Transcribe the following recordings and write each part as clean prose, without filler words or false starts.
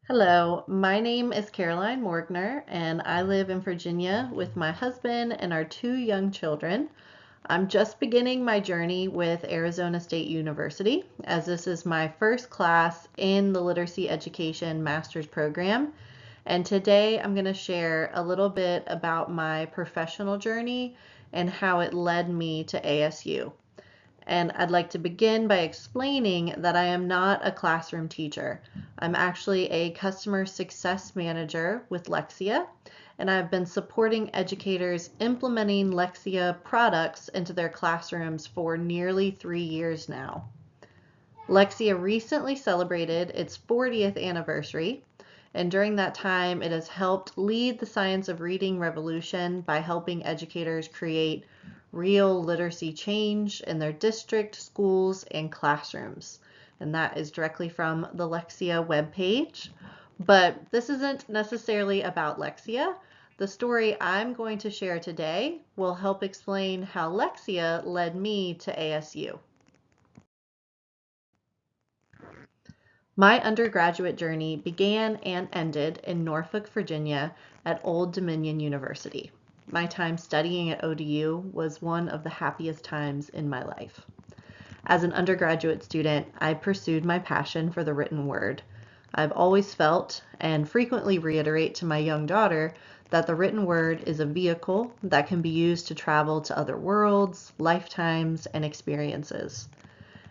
Hello, my name is Caroline Morgner, and I live in Virginia with my husband and our two young children. I'm just beginning my journey with Arizona State University, as this is my first class in the Literacy Education Master's Program. And today I'm going to share a little bit about my professional journey and how it led me to ASU. And I'd like to begin by explaining that I am not a classroom teacher. I'm actually a customer success manager with Lexia, and I've been supporting educators implementing Lexia products into their classrooms for nearly 3 years now. Lexia recently celebrated its 40th anniversary, and during that time, it has helped lead the science of reading revolution by helping educators create real literacy change in their district, schools, and classrooms. And that is directly from the Lexia webpage. But this isn't necessarily about Lexia. The story I'm going to share today will help explain how Lexia led me to ASU. My undergraduate journey began and ended in Norfolk, Virginia at Old Dominion University. My time studying at ODU was one of the happiest times in my life. As an undergraduate student, I pursued my passion for the written word. I've always felt and frequently reiterate to my young daughter that the written word is a vehicle that can be used to travel to other worlds, lifetimes, and experiences.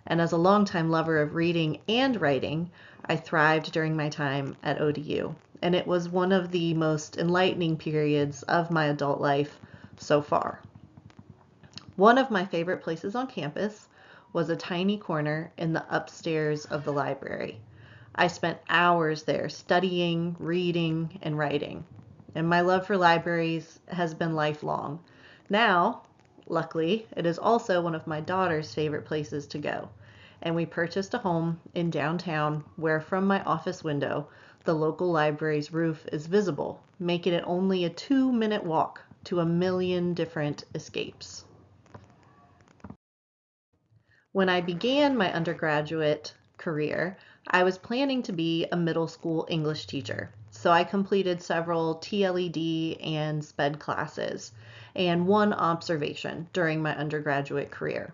And as a longtime lover of reading and writing, I thrived during my time at ODU. And it was one of the most enlightening periods of my adult life so far. One of my favorite places on campus was a tiny corner in the upstairs of the library. I spent hours there studying, reading, and writing. And my love for libraries has been lifelong. Now, luckily, it is also one of my daughter's favorite places to go. And we purchased a home in downtown where from my office window, the local library's roof is visible, making it only a 2-minute walk to a million different escapes. When I began my undergraduate career, I was planning to be a middle school English teacher. So I completed several TLED and SPED classes and one observation during my undergraduate career.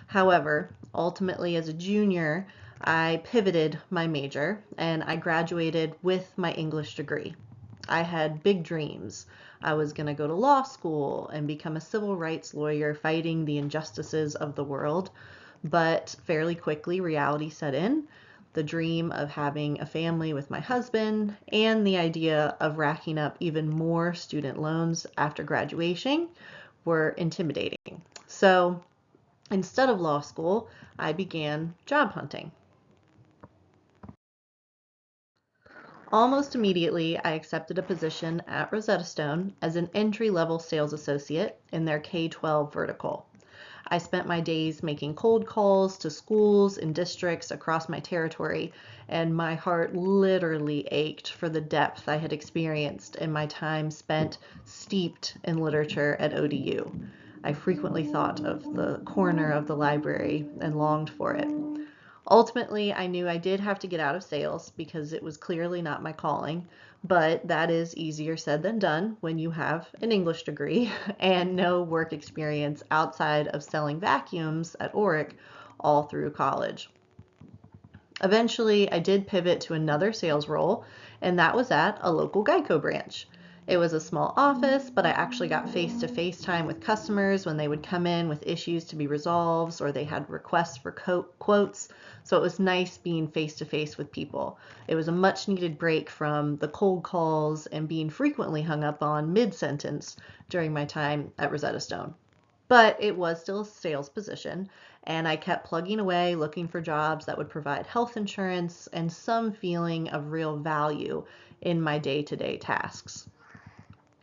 However, ultimately as a junior, I pivoted my major and I graduated with my English degree. I had big dreams. I was going to go to law school and become a civil rights lawyer fighting the injustices of the world. But fairly quickly, reality set in. The dream of having a family with my husband and the idea of racking up even more student loans after graduation were intimidating. So instead of law school, I began job hunting. Almost immediately, I accepted a position at Rosetta Stone as an entry-level sales associate in their K-12 vertical. I spent my days making cold calls to schools and districts across my territory, and my heart literally ached for the depth I had experienced in my time spent steeped in literature at ODU. I frequently thought of the corner of the library and longed for it. Ultimately, I knew I did have to get out of sales because it was clearly not my calling, but that is easier said than done when you have an English degree and no work experience outside of selling vacuums at Oric all through college. Eventually, I did pivot to another sales role, and that was at a local Geico branch. It was a small office, but I actually got face-to-face time with customers when they would come in with issues to be resolved or they had requests for quotes. So it was nice being face-to-face with people. It was a much needed break from the cold calls and being frequently hung up on mid-sentence during my time at Rosetta Stone. But it was still a sales position, and I kept plugging away looking for jobs that would provide health insurance and some feeling of real value in my day-to-day tasks.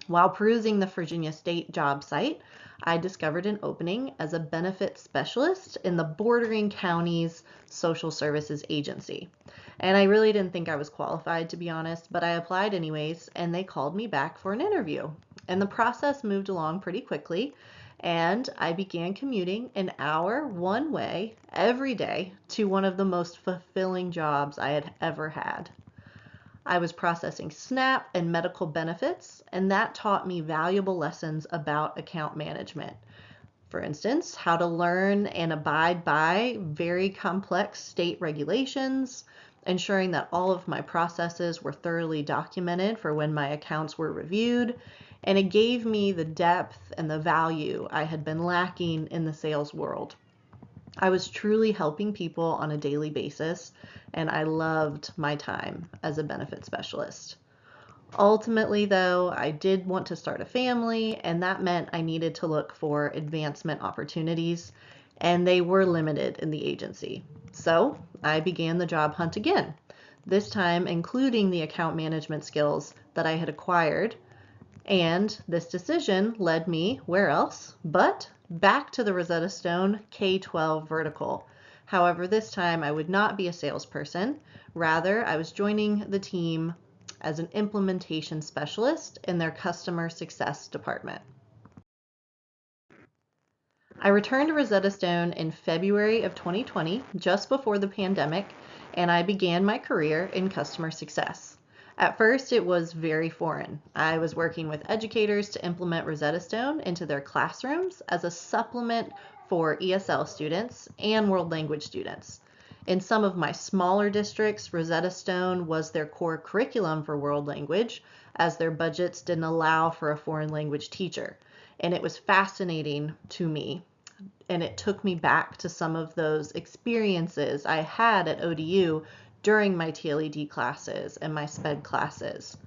While perusing the Virginia State job site, I discovered an opening as a benefits specialist in the bordering county's social services agency. And I really didn't think I was qualified, to be honest, but I applied anyways, and they called me back for an interview. And the process moved along pretty quickly, and I began commuting an hour one way every day to one of the most fulfilling jobs I had ever had. I was processing SNAP and medical benefits, and that taught me valuable lessons about account management. For instance, how to learn and abide by very complex state regulations, ensuring that all of my processes were thoroughly documented for when my accounts were reviewed, and it gave me the depth and the value I had been lacking in the sales world. I was truly helping people on a daily basis, and I loved my time as a benefit specialist. Ultimately, though, I did want to start a family, and that meant I needed to look for advancement opportunities, and they were limited in the agency. So I began the job hunt again, this time including the account management skills that I had acquired. And this decision led me, where else, but back to the Rosetta Stone K-12 vertical. However, this time I would not be a salesperson. Rather, I was joining the team as an implementation specialist in their customer success department. I returned to Rosetta Stone in February of 2020, just before the pandemic, and I began my career in customer success. At first, it was very foreign. I was working with educators to implement Rosetta Stone into their classrooms as a supplement for ESL students and world language students. In some of my smaller districts, Rosetta Stone was their core curriculum for world language, as their budgets didn't allow for a foreign language teacher. And it was fascinating to me, and it took me back to some of those experiences I had at ODU during my TLED classes and my SPED classes.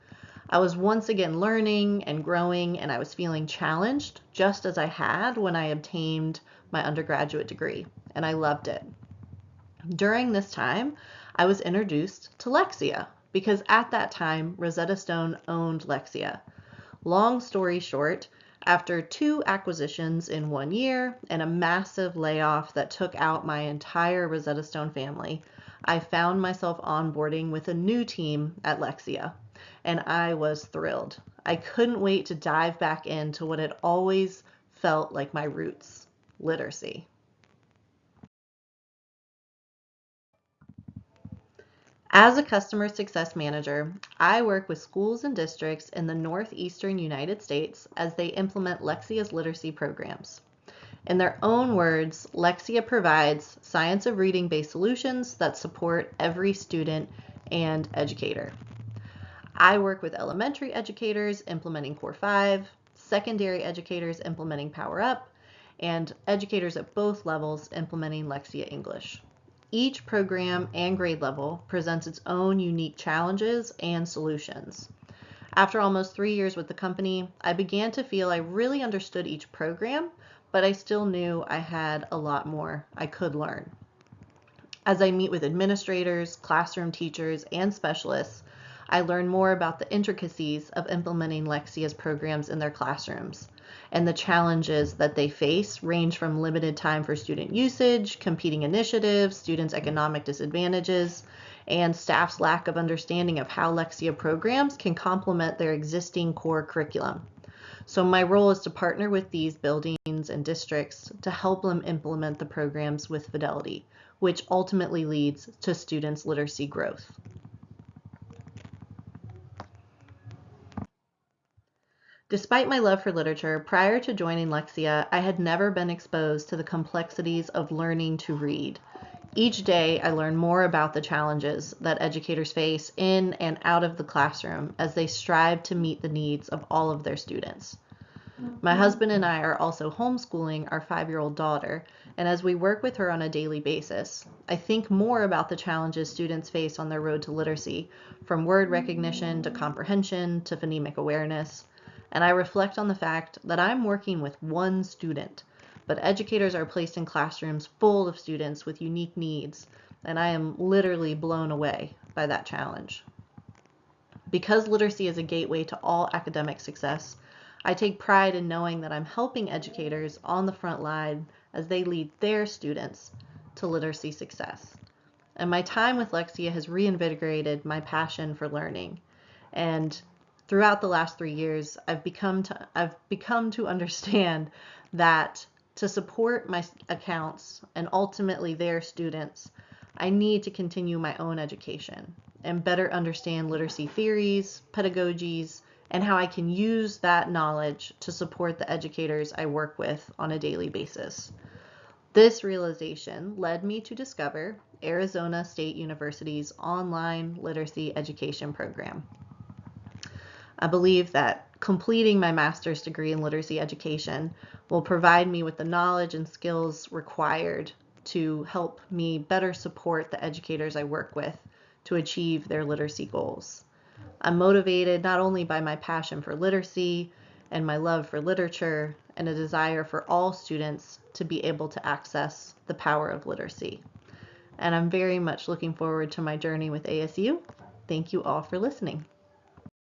I was once again learning and growing, and I was feeling challenged just as I had when I obtained my undergraduate degree, and I loved it. During this time, I was introduced to Lexia because at that time, Rosetta Stone owned Lexia. Long story short, after 2 acquisitions in 1 year and a massive layoff that took out my entire Rosetta Stone family, I found myself onboarding with a new team at Lexia, and I was thrilled. I couldn't wait to dive back into what had always felt like my roots, literacy. As a customer success manager, I work with schools and districts in the northeastern United States as they implement Lexia's literacy programs. In their own words, Lexia provides science of reading-based solutions that support every student and educator. I work with elementary educators implementing Core 5, secondary educators implementing Power Up, and educators at both levels implementing Lexia English. Each program and grade level presents its own unique challenges and solutions. After almost 3 years with the company, I began to feel I really understood each program, but I still knew I had a lot more I could learn. As I meet with administrators, classroom teachers, and specialists, I learn more about the intricacies of implementing Lexia's programs in their classrooms, and the challenges that they face range from limited time for student usage, competing initiatives, students' economic disadvantages, and staff's lack of understanding of how Lexia programs can complement their existing core curriculum. So my role is to partner with these buildings and districts to help them implement the programs with fidelity, which ultimately leads to students' literacy growth. Despite my love for literature, prior to joining Lexia, I had never been exposed to the complexities of learning to read. Each day, I learn more about the challenges that educators face in and out of the classroom as they strive to meet the needs of all of their students. My husband and I are also homeschooling our 5-year-old daughter, and as we work with her on a daily basis, I think more about the challenges students face on their road to literacy, from word recognition to comprehension to phonemic awareness. And I reflect on the fact that I'm working with one student, but educators are placed in classrooms full of students with unique needs, and I am literally blown away by that challenge. Because literacy is a gateway to all academic success, I take pride in knowing that I'm helping educators on the front line as they lead their students to literacy success. And my time with Lexia has reinvigorated my passion for learning. And throughout the last 3 years, I've become to understand that to support my accounts and ultimately their students, I need to continue my own education. and better understand literacy theories, pedagogies, and how I can use that knowledge to support the educators I work with on a daily basis. This realization led me to discover Arizona State University's online literacy education program. I believe that completing my master's degree in literacy education will provide me with the knowledge and skills required to help me better support the educators I work with to achieve their literacy goals. I'm motivated not only by my passion for literacy and my love for literature and a desire for all students to be able to access the power of literacy. And I'm very much looking forward to my journey with ASU. Thank you all for listening.